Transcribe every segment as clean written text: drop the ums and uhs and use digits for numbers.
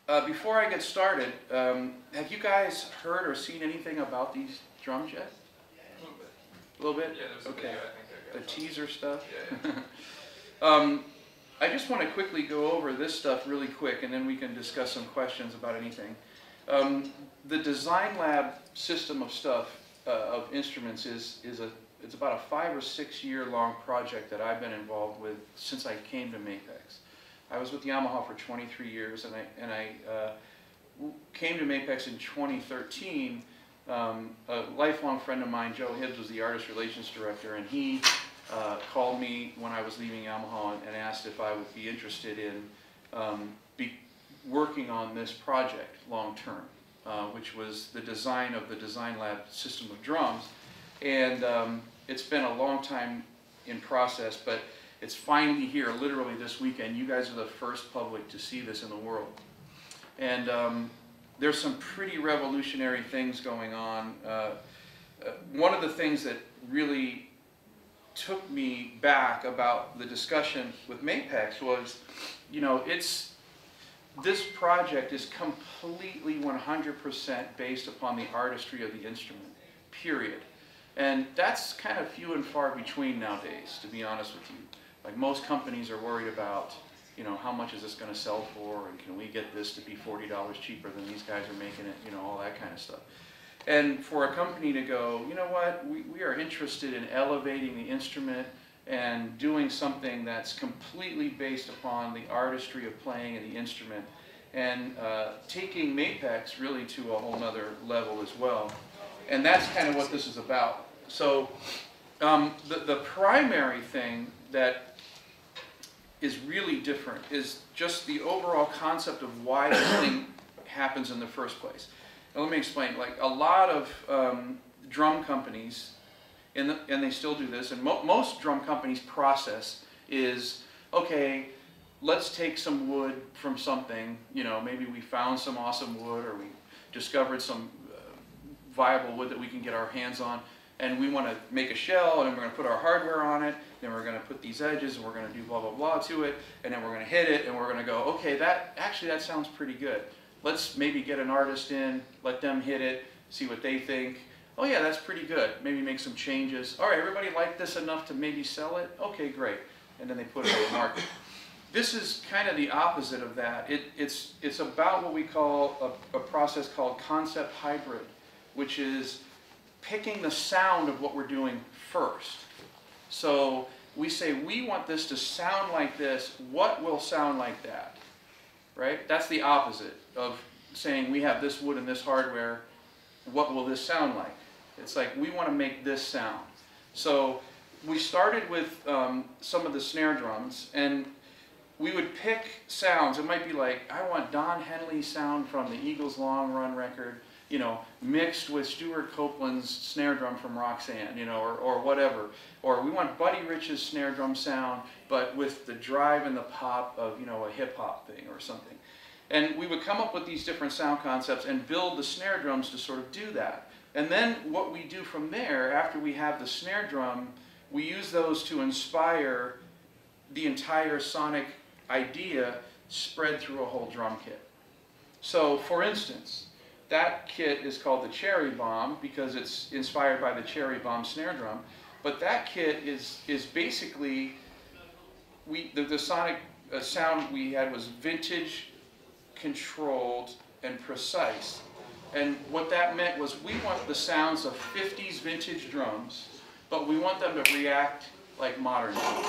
Before I get started, have you guys heard or seen anything about these drums yet? A little bit? Yeah, there's a video, I think I got the teaser stuff? Yeah. I just want to quickly go over this stuff really quick, and then we can discuss some questions about anything. The Design Lab system of stuff, of instruments, it's about a 5 or 6 year long project that I've been involved with since I came to Mapex. I was with Yamaha for 23 years, and I came to Mapex in 2013. A lifelong friend of mine, Joe Hibbs, was the artist relations director, and he called me when I was leaving Yamaha and asked if I would be interested in working on this project long term, which was the design of the Design Lab system of drums. And it's been a long time in process, but it's finally here, literally this weekend. You guys are the first public to see this in the world. And there's some pretty revolutionary things going on. One of the things that really took me back about the discussion with Mapex was, you know, this project is completely 100% based upon the artistry of the instrument, period. And that's kind of few and far between nowadays, to be honest with you. Like, most companies are worried about, you know, how much is this going to sell for, and can we get this to be $40 cheaper than these guys are making it, you know, all that kind of stuff. And for a company to go, you know what, we are interested in elevating the instrument and doing something that's completely based upon the artistry of playing in the instrument, and taking Mapex really to a whole nother level as well. And that's kind of what this is about. So the primary thing that is really different is just the overall concept of why this thing happens in the first place. Now, let me explain. Like, a lot of drum companies, and they still do this, and most drum companies' process is, okay, let's take some wood from something, you know, maybe we found some awesome wood, or we discovered some viable wood that we can get our hands on, and we want to make a shell, and we're going to put our hardware on it, then we're going to put these edges, and we're going to do blah, blah, blah to it, and then we're going to hit it, and we're going to go, okay, that sounds pretty good. Let's maybe get an artist in, let them hit it, see what they think. Oh yeah, that's pretty good. Maybe make some changes. All right, everybody like this enough to maybe sell it? Okay, great. And then they put it on the market. This is kind of the opposite of that. It's about what we call a process called concept hybrid, which is picking the sound of what we're doing first. So we say, we want this to sound like this. What will sound like that? Right? That's the opposite of saying, we have this wood and this hardware. What will this sound like? It's like, we want to make this sound. So we started with some of the snare drums, and we would pick sounds. It might be like, I want Don Henley's sound from the Eagles' Long Run record, you know, mixed with Stuart Copeland's snare drum from Roxanne, you know, or whatever. Or we want Buddy Rich's snare drum sound, but with the drive and the pop of, you know, a hip-hop thing or something. And we would come up with these different sound concepts and build the snare drums to sort of do that. And then what we do from there, after we have the snare drum, we use those to inspire the entire sonic idea spread through a whole drum kit. So, for instance, that kit is called the Cherry Bomb because it's inspired by the Cherry Bomb snare drum. But that kit is basically, the sonic sound we had was vintage, controlled, and precise. And what that meant was, we want the sounds of 50s vintage drums, but we want them to react like modern drums,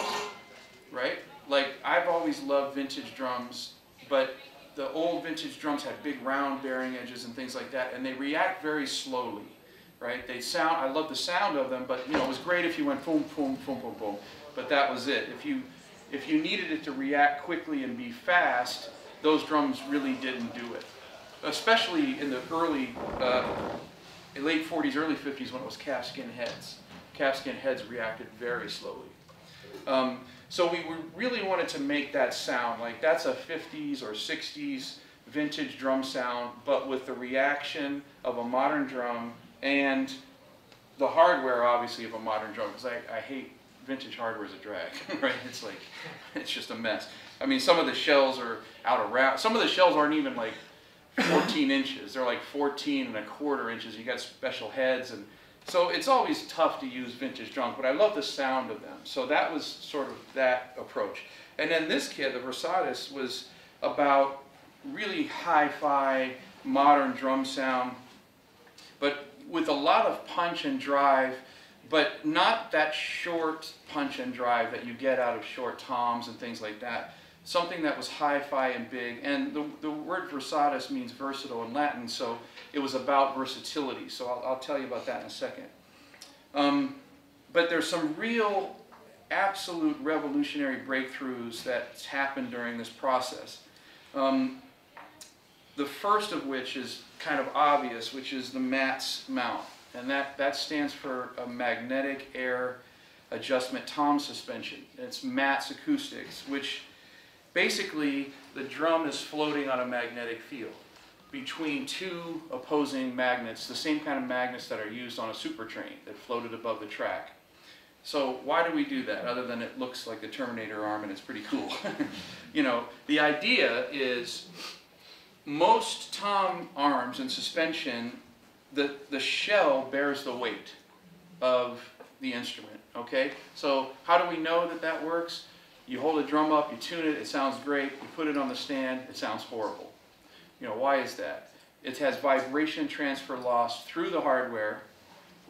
right? Like, I've always loved vintage drums, but the old vintage drums had big round bearing edges and things like that, and they react very slowly, right? They sound, I love the sound of them, but, you know, it was great if you went boom, boom, boom, boom, boom, but that was it. If you needed it to react quickly and be fast, those drums really didn't do it. Especially in the early, late 40s, early 50s, when it was calfskin heads. Calfskin heads reacted very slowly. So we really wanted to make that sound like that's a 50s or 60s vintage drum sound, but with the reaction of a modern drum and the hardware, obviously, of a modern drum, because I hate vintage hardware as a drag, right? It's like, it's just a mess. I mean, some of the shells are out of route. Some of the shells aren't even like 14 inches. They're like 14¼ inches. You got special heads, and so it's always tough to use vintage drums, but I love the sound of them. So that was sort of that approach. And then this kit, the Versatis, was about really hi-fi, modern drum sound, but with a lot of punch and drive, but not that short punch and drive that you get out of short toms and things like that. Something that was hi-fi and big, and the word versatis means versatile in Latin, so it was about versatility. So I'll tell you about that in a second. But there's some real, absolute revolutionary breakthroughs that's happened during this process. The first of which is kind of obvious, which is the MATS mount, and that stands for a magnetic air adjustment tom suspension. It's MATS acoustics, which basically, the drum is floating on a magnetic field between two opposing magnets, the same kind of magnets that are used on a super train that floated above the track. So why do we do that, other than it looks like the Terminator arm and it's pretty cool? You know, the idea is most tom arms and suspension, the shell bears the weight of the instrument, okay? So how do we know that that works? You hold a drum up, you tune it, it sounds great. You put it on the stand, it sounds horrible. You know, why is that? It has vibration transfer loss through the hardware,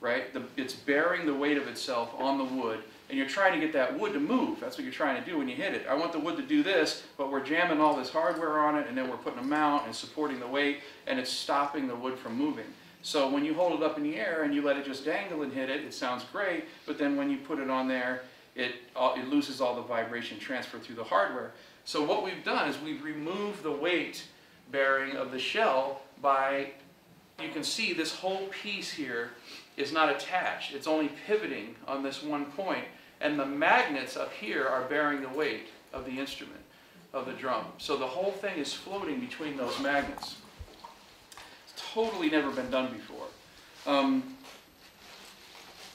right? It's bearing the weight of itself on the wood, and you're trying to get that wood to move. That's what you're trying to do when you hit it. I want the wood to do this, but we're jamming all this hardware on it, and then we're putting a mount and supporting the weight, and it's stopping the wood from moving. So when you hold it up in the air and you let it just dangle and hit it, it sounds great, but then when you put it on there, it loses all the vibration transfer through the hardware. So what we've done is we've removed the weight bearing of the shell by, you can see this whole piece here is not attached. It's only pivoting on this one point, and the magnets up here are bearing the weight of the instrument, of the drum. So the whole thing is floating between those magnets. It's totally never been done before.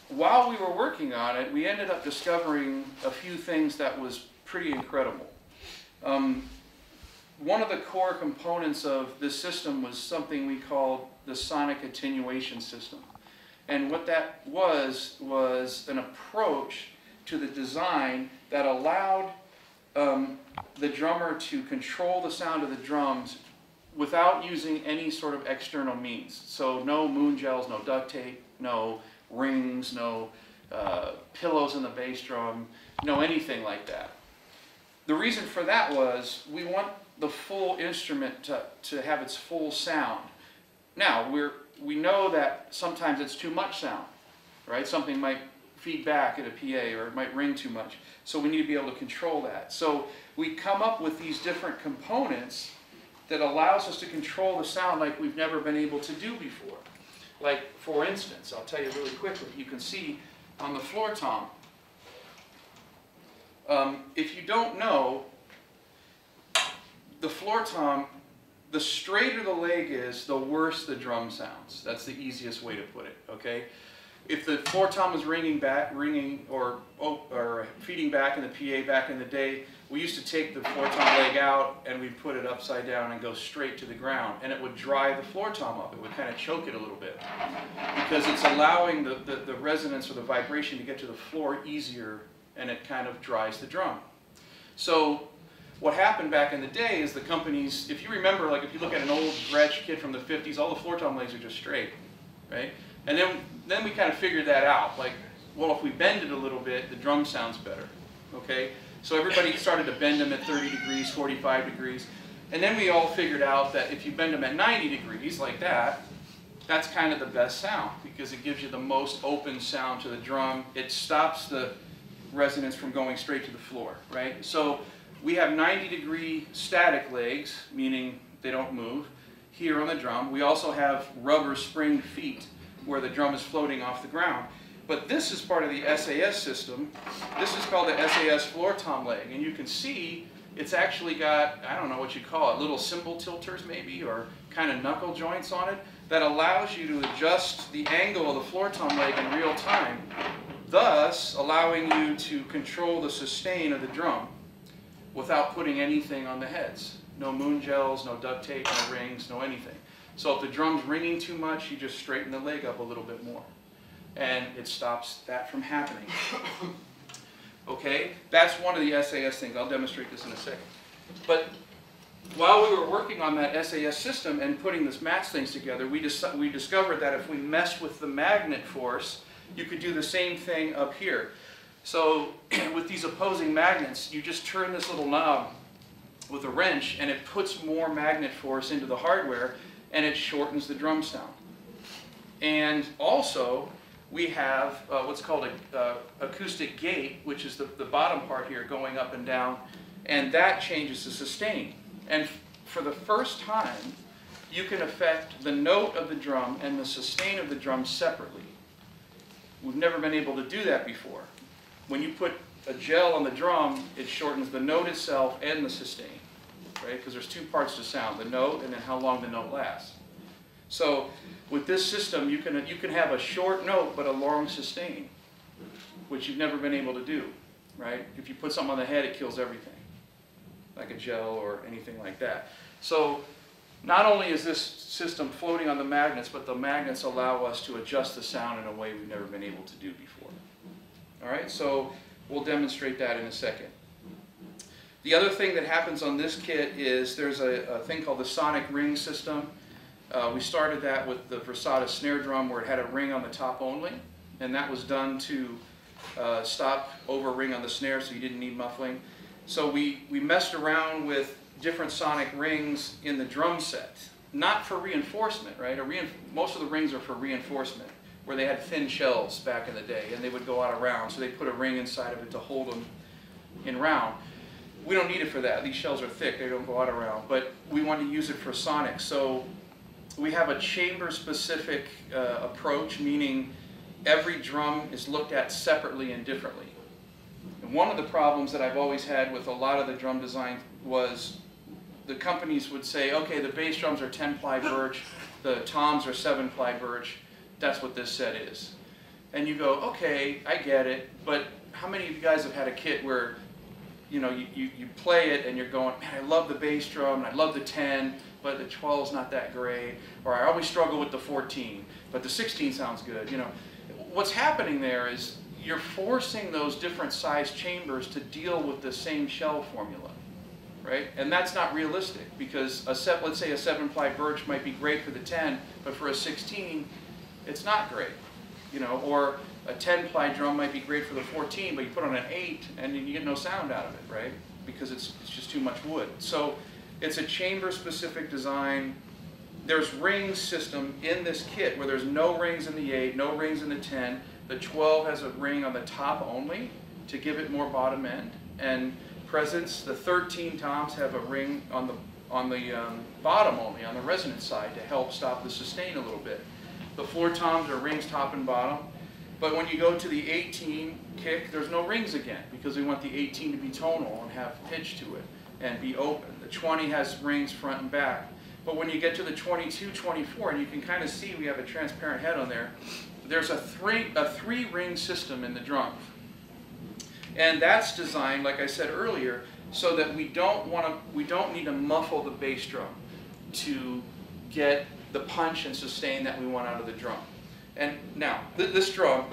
While we were working on it, we ended up discovering a few things that was pretty incredible. One of the core components of this system was something we called the sonic attenuation system. And what that was an approach to the design that allowed the drummer to control the sound of the drums without using any sort of external means. So no moon gels, no duct tape, no rings, no pillows in the bass drum, no anything like that. The reason for that was we want the full instrument to have its full sound. Now, we know that sometimes it's too much sound, right? Something might feed back at a PA, or it might ring too much. So we need to be able to control that. So we come up with these different components that allows us to control the sound like we've never been able to do before. Like, for instance, I'll tell you really quickly, you can see on the floor tom, if you don't know, the floor tom, the straighter the leg is, the worse the drum sounds. That's the easiest way to put it, okay? If the floor tom was ringing or feeding back in the PA back in the day, we used to take the floor tom leg out and we'd put it upside down and go straight to the ground, and it would dry the floor tom up. It would kind of choke it a little bit because it's allowing the resonance or the vibration to get to the floor easier, and it kind of dries the drum. So what happened back in the day is the companies, if you remember, like if you look at an old Gretsch kit from the 50s, all the floor tom legs are just straight, right? And then we kind of figured that out, like, well, if we bend it a little bit, the drum sounds better, okay? So everybody started to bend them at 30 degrees, 45 degrees, and then we all figured out that if you bend them at 90 degrees, like that, that's kind of the best sound, because it gives you the most open sound to the drum. It stops the resonance from going straight to the floor, right? So we have 90-degree static legs, meaning they don't move, here on the drum. We also have rubber spring feet, where the drum is floating off the ground. But this is part of the SAS system. This is called the SAS floor tom leg, and you can see it's actually got, I don't know what you call it, little cymbal tilters maybe, or kind of knuckle joints on it, that allows you to adjust the angle of the floor tom leg in real time, thus allowing you to control the sustain of the drum. without putting anything on the heads. No moon gels, no duct tape, no rings, no anything. So if the drum's ringing too much, you just straighten the leg up a little bit more. And it stops that from happening. Okay, that's one of the SAS things. I'll demonstrate this in a second. But while we were working on that SAS system and putting this match things together, we discovered that if we messed with the magnet force, you could do the same thing up here. So with these opposing magnets, you just turn this little knob with a wrench and it puts more magnet force into the hardware and it shortens the drum sound. And also, we have what's called an acoustic gate, which is the bottom part here going up and down, and that changes the sustain. And for the first time, you can affect the note of the drum and the sustain of the drum separately. We've never been able to do that before. When you put a gel on the drum, it shortens the note itself and the sustain, right? Because there's two parts to sound, the note and then how long the note lasts. So with this system, you can have a short note but a long sustain, which you've never been able to do, right? If you put something on the head, it kills everything, like a gel or anything like that. So not only is this system floating on the magnets, but the magnets allow us to adjust the sound in a way we've never been able to do before. All right, so we'll demonstrate that in a second. The other thing that happens on this kit is there's a thing called the sonic ring system. We started that with the Versata snare drum where it had a ring on the top only, and that was done to stop over-ring on the snare so you didn't need muffling. So we messed around with different sonic rings in the drum set, not for reinforcement, right? Most of the rings are for reinforcement, where they had thin shells back in the day, and they would go out of round, so they put a ring inside of it to hold them in round. We don't need it for that. These shells are thick, they don't go out of round, but we want to use it for sonic. So we have a chamber-specific approach, meaning every drum is looked at separately and differently. And one of the problems that I've always had with a lot of the drum design was the companies would say, okay, the bass drums are 10-ply birch, the toms are 7-ply birch, that's what this set is. And you go, okay, I get it, but how many of you guys have had a kit where you play it and you're going, man, I love the bass drum, and I love the 10, but the 12's not that great, or I always struggle with the 14, but the 16 sounds good. What's happening there is you're forcing those different size chambers to deal with the same shell formula, right? And that's not realistic, because let's say a 7-ply birch might be great for the 10, but for a 16, it's not great, or a 10-ply drum might be great for the 14, but you put on an 8 and you get no sound out of it, right? Because it's just too much wood. So it's a chamber-specific design. There's ring system in this kit where there's no rings in the 8, no rings in the 10. The 12 has a ring on the top only to give it more bottom end. And presence, the 13 toms have a ring on the bottom only, on the resonance side, to help stop the sustain a little bit. The floor toms are rings top and bottom. But when you go to the 18 kick, there's no rings again, because we want the 18 to be tonal and have pitch to it and be open. The 20 has rings front and back. But when you get to the 22, 24, and you can kind of see we have a transparent head on there, there's a three-ring system in the drum. And that's designed, like I said earlier, so that we don't need to muffle the bass drum to get the punch and sustain that we want out of the drum. And now, this drum,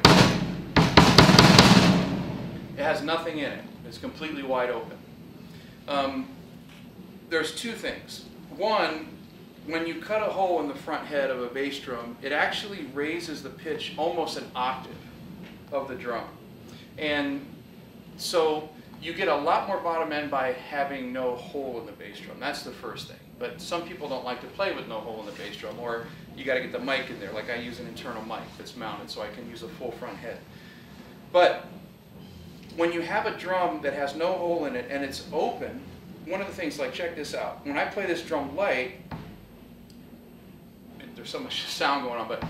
it has nothing in it. It's completely wide open. There's two things. One, when you cut a hole in the front head of a bass drum, it actually raises the pitch almost an octave of the drum. And so you get a lot more bottom end by having no hole in the bass drum. That's the first thing. But some people don't like to play with no hole in the bass drum, or you got to get the mic in there. Like I use an internal mic that's mounted so I can use a full front head. But when you have a drum that has no hole in it and it's open, one of the things, like check this out. When I play this drum light, there's so much sound going on, but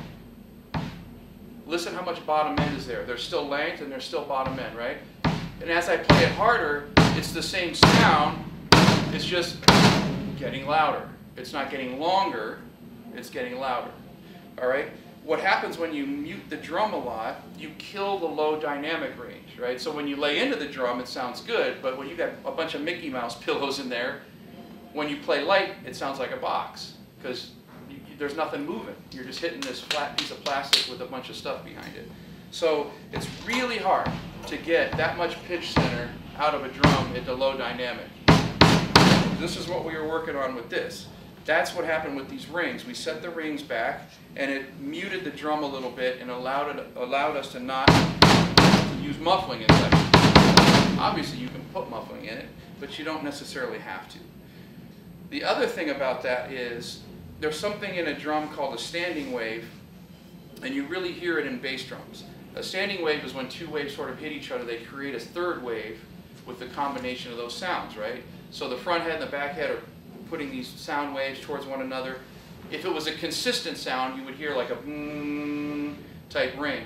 listen how much bottom end is there. There's still length and there's still bottom end, right? And as I play it harder, it's the same sound, it's just getting louder. It's not getting longer, it's getting louder. All right? what happens when you mute the drum a lot, you kill the low dynamic range, right? So when you lay into the drum, it sounds good, but when you got a bunch of Mickey Mouse pillows in there, when you play light, it sounds like a box, because there's nothing moving. You're just hitting this flat piece of plastic with a bunch of stuff behind it. So it's really hard to get that much pitch center out of a drum into low dynamic. This is what we were working on with this. That's what happened with these rings. We set the rings back, and it muted the drum a little bit and allowed us to not use muffling in sections. Obviously, you can put muffling in it, but you don't necessarily have to. The other thing about that is there's something in a drum called a standing wave, and you really hear it in bass drums. A standing wave is when two waves sort of hit each other. They create a third wave with the combination of those sounds, right? So the front head and the back head are putting these sound waves towards one another. If it was a consistent sound, you would hear like a type ring.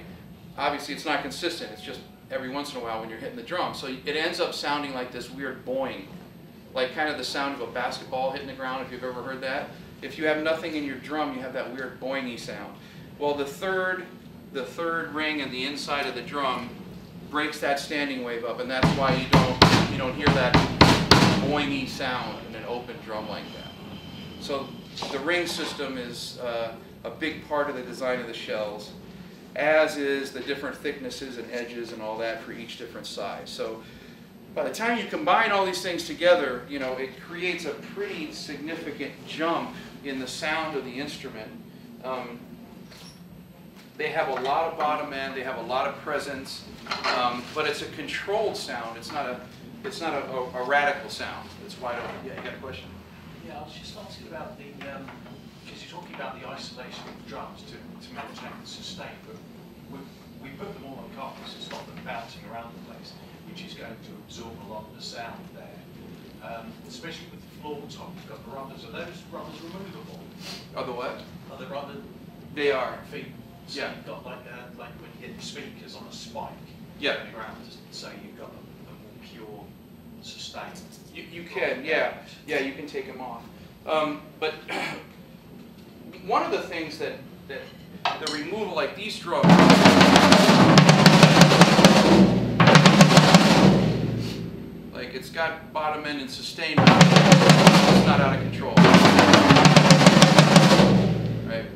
Obviously, it's not consistent. It's just every once in a while when you're hitting the drum. So it ends up sounding like this weird boing, like kind of the sound of a basketball hitting the ground, if you've ever heard that. If you have nothing in your drum, you have that weird boingy sound. Well, the third ring in the inside of the drum breaks that standing wave up, and that's why you don't hear that boingy sound in an open drum like that. So the ring system is a big part of the design of the shells, as is the different thicknesses and edges and all that for each different size. So by the time you combine all these things together, it creates a pretty significant jump in the sound of the instrument. They have a lot of bottom end, they have a lot of presence, but it's a controlled sound. It's not a radical sound. That's why I don't. Yeah, you got a question? Yeah, I was just asking about the, because you're talking about the isolation of the drums to maintain and sustain, but we put them all on carpet to stop them bouncing around the place, which is going to absorb a lot of the sound there. Especially with the floor top, you've got the rubbers. Are those rubbers removable? Are the what? Are the rubber They are. feet? So Yeah. you've got like when you hit the speakers on a spike Yeah. on the ground, so you've got a more pure sustain. You can, yeah. Yeah, you can take them off. But one of the things that the removal, like these drums, like it's got bottom end and sustain, but it's not out of control. Right?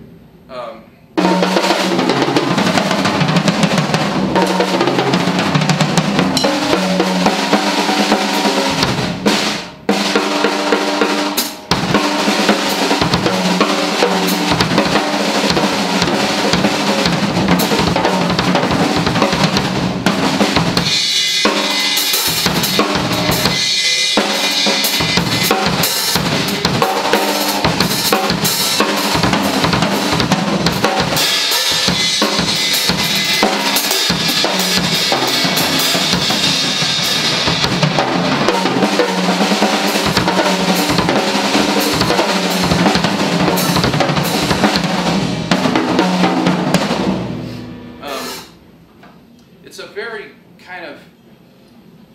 It's a very kind of,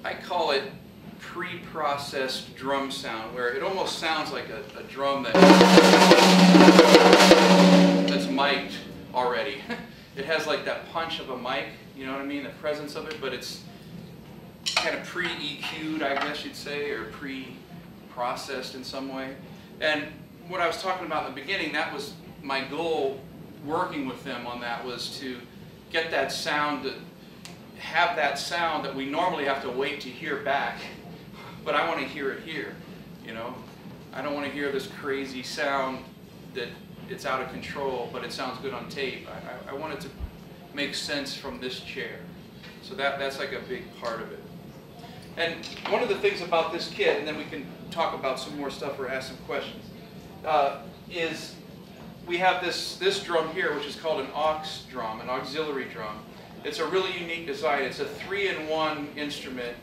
I call it pre-processed drum sound, where it almost sounds like a drum that's mic'd already. It has like that punch of a mic, you know what I mean, the presence of it, but it's kind of pre-EQ'd, I guess you'd say, or pre-processed in some way. And what I was talking about in the beginning, that was my goal working with them on that, was to get that sound, have that sound that we normally have to wait to hear back, but I want to hear it here, I don't want to hear this crazy sound that it's out of control, but it sounds good on tape. I want it to make sense from this chair. So that's like a big part of it. And one of the things about this kit, and then we can talk about some more stuff or ask some questions, is we have this drum here, which is called an aux drum, an auxiliary drum. It's a really unique design. It's a 3-in-1 instrument.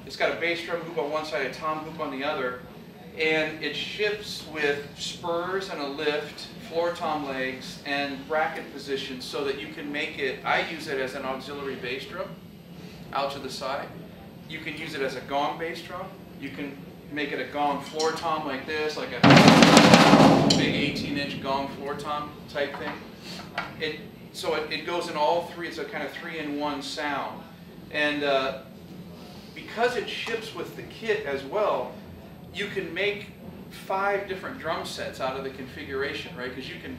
It's got a bass drum hoop on one side, a tom hoop on the other, and it ships with spurs and a lift, floor tom legs, and bracket position so that you can make it, I use it as an auxiliary bass drum out to the side. You can use it as a gong bass drum. You can make it a gong floor tom like this, like a big 18-inch gong floor tom type thing. So it goes in all three. It's a kind of 3-in-1 sound. And because it ships with the kit as well, you can make 5 different drum sets out of the configuration, right? Because you can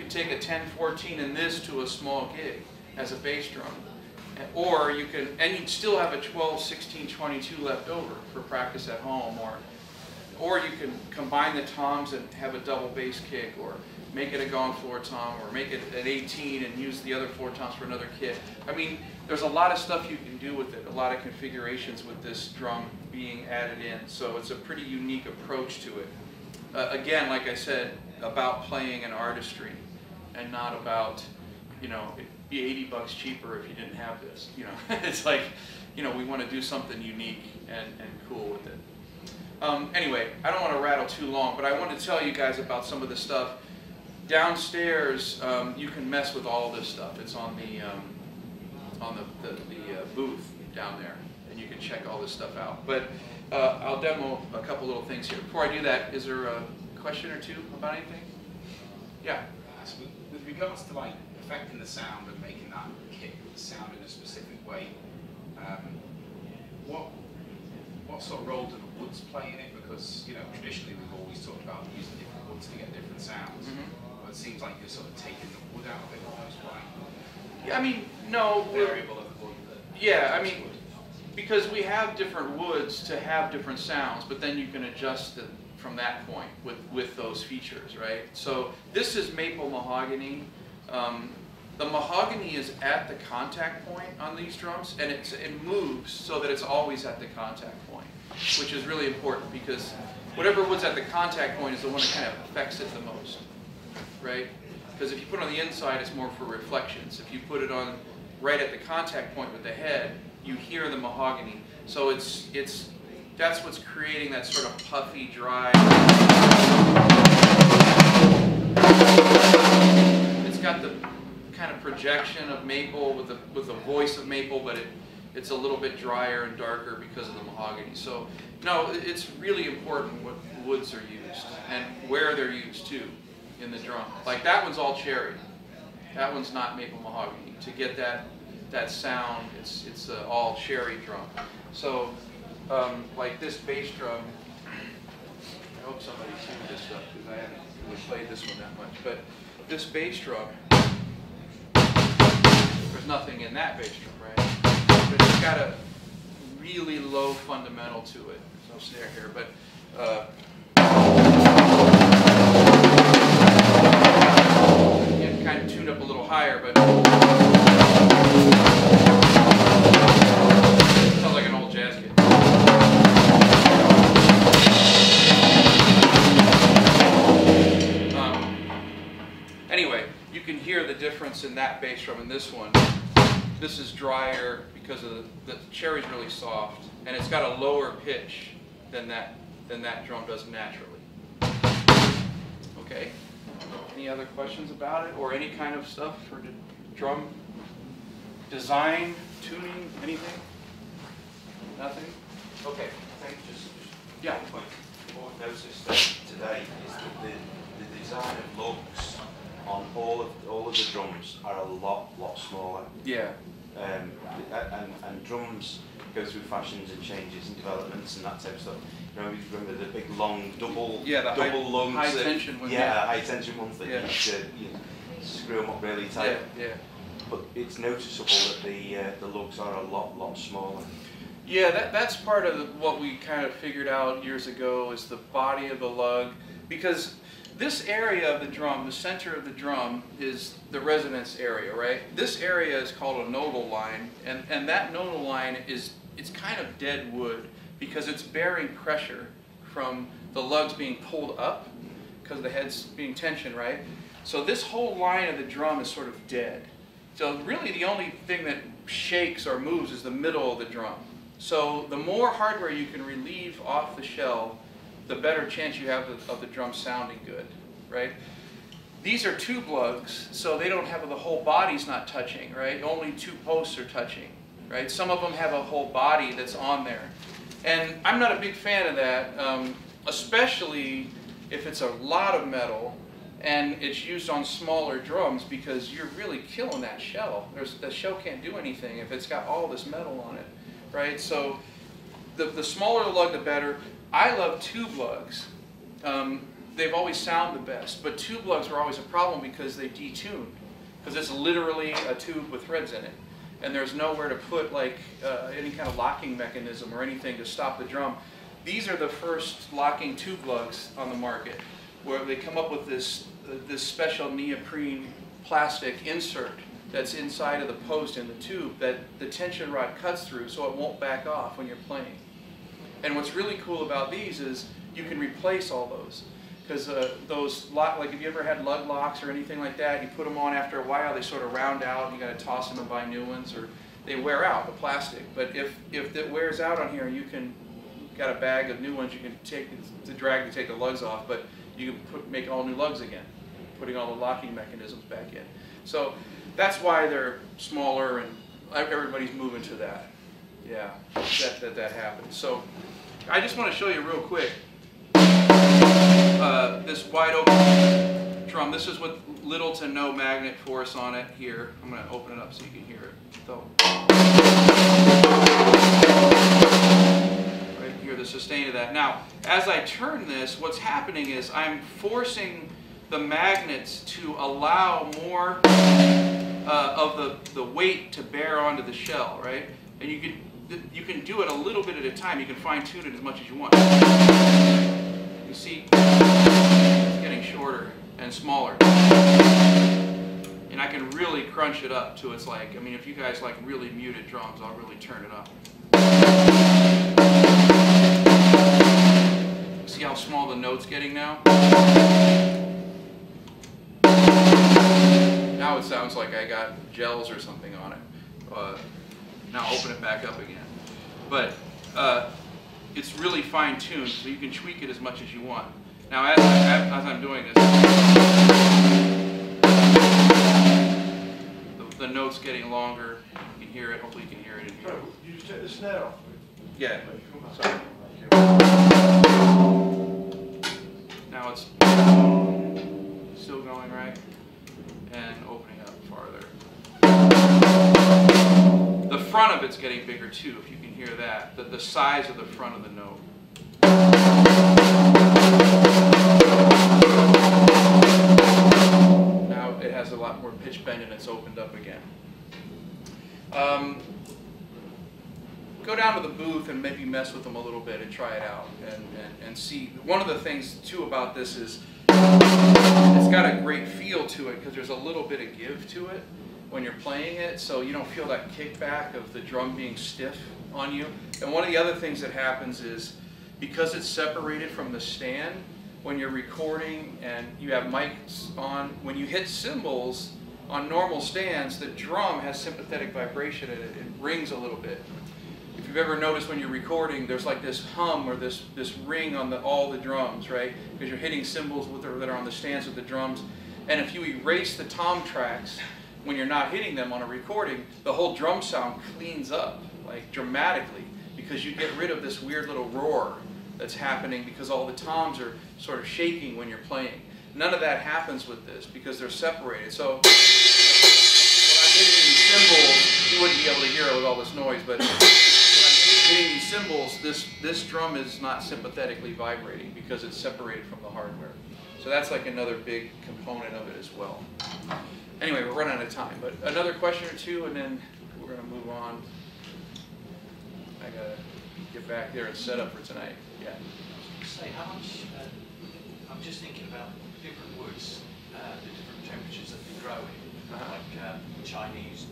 take a 10-14 in this to a small gig as a bass drum. Or you can, and you'd still have a 12, 16, 22 left over for practice at home, or you can combine the toms and have a double bass kick, or make it a gong floor tom, or make it an 18 and use the other floor toms for another kit. I mean, there's a lot of stuff you can do with it, a lot of configurations with this drum being added in, so it's a pretty unique approach to it. Again, like I said, about playing an artistry, and not about, you know, it'd be $80 cheaper if you didn't have this. You know, it's like, you know, we want to do something unique and cool with it. Anyway, I don't want to rattle too long, but I want to tell you guys about some of the stuff. Downstairs, you can mess with all this stuff. It's on the booth down there, and you can check all this stuff out. But I'll demo a couple little things here. Before I do that, is there a question or two about anything? Yeah. So with regards to like affecting the sound and making that kick sound in a specific way, what sort of role do the woods play in it? Because, you know, traditionally we've always talked about using different woods to get different sounds. But it seems like you're sort of taking the wood out of it almost, right? Yeah, I mean, no. Variable of the wood. Yeah, I mean, because we have different woods to have different sounds, but then you can adjust it from that point with those features, right? So this is maple mahogany. The mahogany is at the contact point on these drums, and it moves so that it's always at the contact point, which is really important because whatever wood's at the contact point is the one that kind of affects it the most, right? Because if you put it on the inside, it's more for reflections. If you put it on right at the contact point with the head, you hear the mahogany. So that's what's creating that sort of puffy, dry. It's got the kind of projection of maple with the voice of maple, but it's a little bit drier and darker because of the mahogany. So no, it's really important what woods are used and where they're used too in the drum. Like that one's all cherry. That one's not maple mahogany. To get that sound, it's all cherry drum. So like this bass drum, I hope somebody's seen this stuff because I haven't really played this one that much. But this bass drum, there's nothing in that bass drum, right? But it's got a really low fundamental to it. There's no snare here, but kind of tuned up a little higher, but it sounds like an old jazz kit. Anyway, you can hear the difference in that bass drum and this one. This is drier because of the cherry's really soft, and it's got a lower pitch than that drum does naturally. Okay. Any other questions about it, or any kind of stuff for the drum design, tuning, anything? Nothing? Okay. Yeah. What I've noticed today is that the design of lugs on all of the drums are a lot smaller. Yeah. And drums go through fashions and changes and developments and that type of stuff. You know, you remember the big long double lugs, high tension ones. Yeah, high tension ones that yeah. you screw them up really tight. Yeah, yeah. But it's noticeable that the lugs are a lot smaller. Yeah, that's part of what we kind of figured out years ago is the body of the lug, because this area of the drum, the center of the drum, is the resonance area, right? This area is called a nodal line, and that nodal line it's kind of dead wood because it's bearing pressure from the lugs being pulled up because the head's being tensioned, right? So this whole line of the drum is sort of dead. So really the only thing that shakes or moves is the middle of the drum. So the more hardware you can relieve off the shell, the better chance you have of the drum sounding good, right? These are tube lugs, so they don't have the whole body's not touching, right? Only two posts are touching, right? Some of them have a whole body that's on there. And I'm not a big fan of that, especially if it's a lot of metal and it's used on smaller drums, because you're really killing that shell. The shell can't do anything if it's got all this metal on it, right? So the smaller the lug, the better. I love tube lugs. They've always sounded the best, but tube lugs were always a problem because they detune, because it's literally a tube with threads in it, and there's nowhere to put like any kind of locking mechanism or anything to stop the drum. These are the first locking tube lugs on the market, where they come up with this special neoprene plastic insert that's inside of the post in the tube that the tension rod cuts through, so it won't back off when you're playing. And what's really cool about these is you can replace all those. Because like if you ever had lug locks or anything like that, you put them on after a while, they sort of round out, and you got to toss them and buy new ones, or they wear out, the plastic. But if it wears out on here, you can, got a bag of new ones you can take to drag to take the lugs off, but you can make all new lugs again, putting all the locking mechanisms back in. So that's why they're smaller, and everybody's moving to that. Yeah, that happens. So I just want to show you real quick this wide open drum. This is with little to no magnet force on it here. I'm going to open it up so you can hear it. So, right here, the sustain of that. Now, as I turn this, what's happening is I'm forcing the magnets to allow more of the weight to bear onto the shell, right? And you can do it a little bit at a time. You can fine tune it as much as you want. You see, it's getting shorter and smaller. And I can really crunch it up to it's like, I mean, if you guys like really muted drums, I'll really turn it up. See how small the note's getting now? Now it sounds like I got gels or something on it. Now open it back up again. But it's really fine-tuned, so you can tweak it as much as you want. Now, as I'm doing this, the note's getting longer. You can hear it. Hopefully, you can hear it in here. You just take the snare off. Yeah. Sorry. Now it's still going right, and opening up farther. The front of it's getting bigger too, if you can hear that. The size of the front of the note. Now it has a lot more pitch bend and it's opened up again. Go down to the booth and maybe mess with them a little bit and try it out and see. One of the things too about this is it's got a great feel to it because there's a little bit of give to it when you're playing it, so you don't feel that kickback of the drum being stiff on you. And one of the other things that happens is, because it's separated from the stand, when you're recording and you have mics on, when you hit cymbals on normal stands, the drum has sympathetic vibration in it. It rings a little bit. If you've ever noticed when you're recording, there's like this hum or this ring on all the drums, right? Because you're hitting cymbals that are on the stands of the drums. And if you erase the tom tracks, when you're not hitting them on a recording, the whole drum sound cleans up, like dramatically, because you get rid of this weird little roar that's happening because all the toms are sort of shaking when you're playing. None of that happens with this because they're separated. So when I'm hitting these cymbals, you wouldn't be able to hear it with all this noise, but when I'm hitting these cymbals, this drum is not sympathetically vibrating because it's separated from the hardware. So that's like another big component of it as well. Anyway, we're running out of time, but another question or two, and then we're going to move on. I got to get back there and set up for tonight. Yeah. Say how much? I'm just thinking about different woods, the different temperatures that they grow in. Like Chinese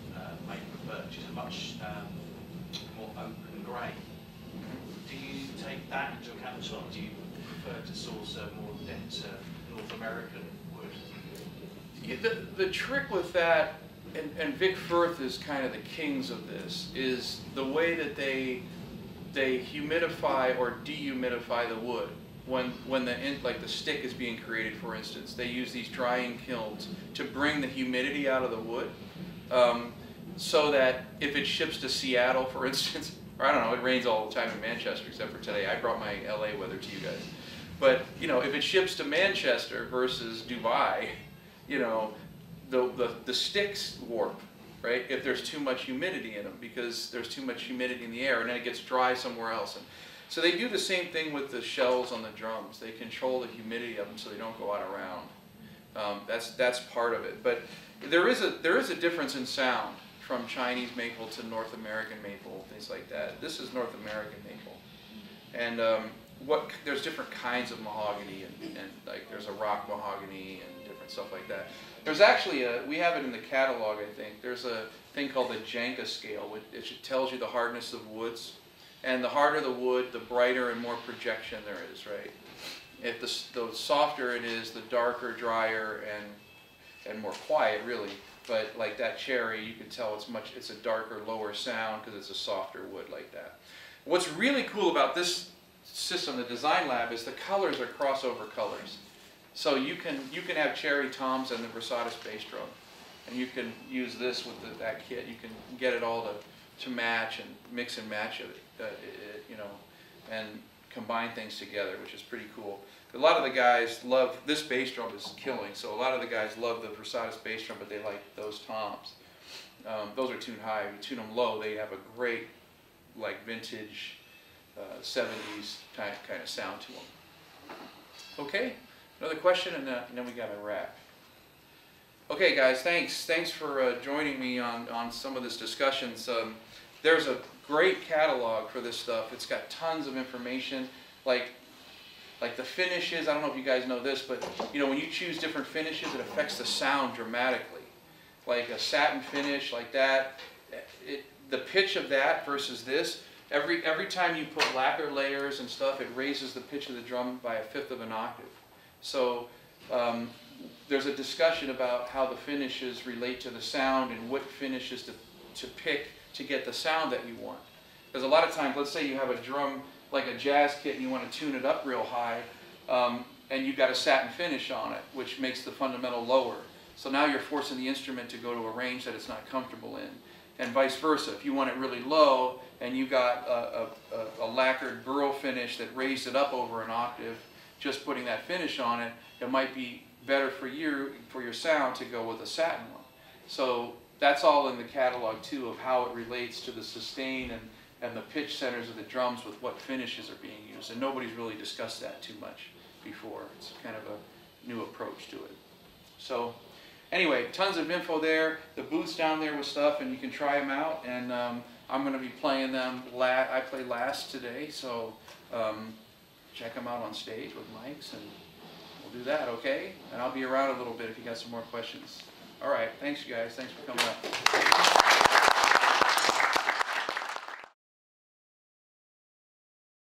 maple birch is a much more open grey. Do you take that into account as well? Do you prefer to source a more denser North American wood? The trick with that, and Vic Firth is kind of the kings of this, is the way that they humidify or dehumidify the wood. When like the stick is being created, for instance, they use these drying kilns to bring the humidity out of the wood, so that if it ships to Seattle, for instance, Or I don't know, it rains all the time in Manchester except for today. I brought my LA weather to you guys. But, you know, if it ships to Manchester versus Dubai, you know, the sticks warp, right? If there's too much humidity in them, because there's too much humidity in the air, and then it gets dry somewhere else. And so they do the same thing with the shells on the drums. They control the humidity of them so they don't go out of round. That's part of it. But there is a difference in sound from Chinese maple to North American maple, things like that. This is North American maple, and there's different kinds of mahogany, and like there's a rock mahogany and different stuff like that. There's actually we have it in the catalog, I think. There's a thing called the Janka scale, which tells you the hardness of woods, and the harder the wood, the brighter and more projection there is, right? If the softer it is, the darker, drier, and more quiet, really. But like that cherry, you can tell it's a darker, lower sound because it's a softer wood like that. What's really cool about this system, the Design Lab, is the colors are crossover colors. So you can have cherry toms and the Versatis bass drum, and you can use this with that kit. You can get it all to match and mix and match it, you know, and combine things together, which is pretty cool. A lot of the guys love, this bass drum is killing, so a lot of the guys love the Versatis bass drum, but they like those toms. Those are tuned high. If you tune them low, they have a great, like, vintage 70s kind of sound to them. Okay, another question, and then we got to wrap. Okay, guys, thanks for joining me on some of this discussions. There's a great catalog for this stuff. It's got tons of information, like the finishes. I don't know if you guys know this, but you know, when you choose different finishes, it affects the sound dramatically. Like a satin finish like that, the pitch of that versus this, every time you put lacquer layers and stuff, it raises the pitch of the drum by 1/5 of an octave. So there's a discussion about how the finishes relate to the sound and what finishes to pick to get the sound that you want. Because a lot of times, let's say you have a drum like a jazz kit and you want to tune it up real high, and you've got a satin finish on it, which makes the fundamental lower. So now you're forcing the instrument to go to a range that it's not comfortable in. And vice versa, if you want it really low and you got a lacquered burl finish that raised it up over an octave, just putting that finish on it, it might be better for your sound to go with a satin one. So that's all in the catalog too, of how it relates to the sustain and the pitch centers of the drums with what finishes are being used. And nobody's really discussed that too much before. It's kind of a new approach to it. So anyway, tons of info there. The booth's down there with stuff, and you can try them out. And I'm going to be playing them. I play last today, so check them out on stage with mics, and we'll do that, okay? And I'll be around a little bit if you got some more questions. All right, thanks, you guys. Thanks for coming up.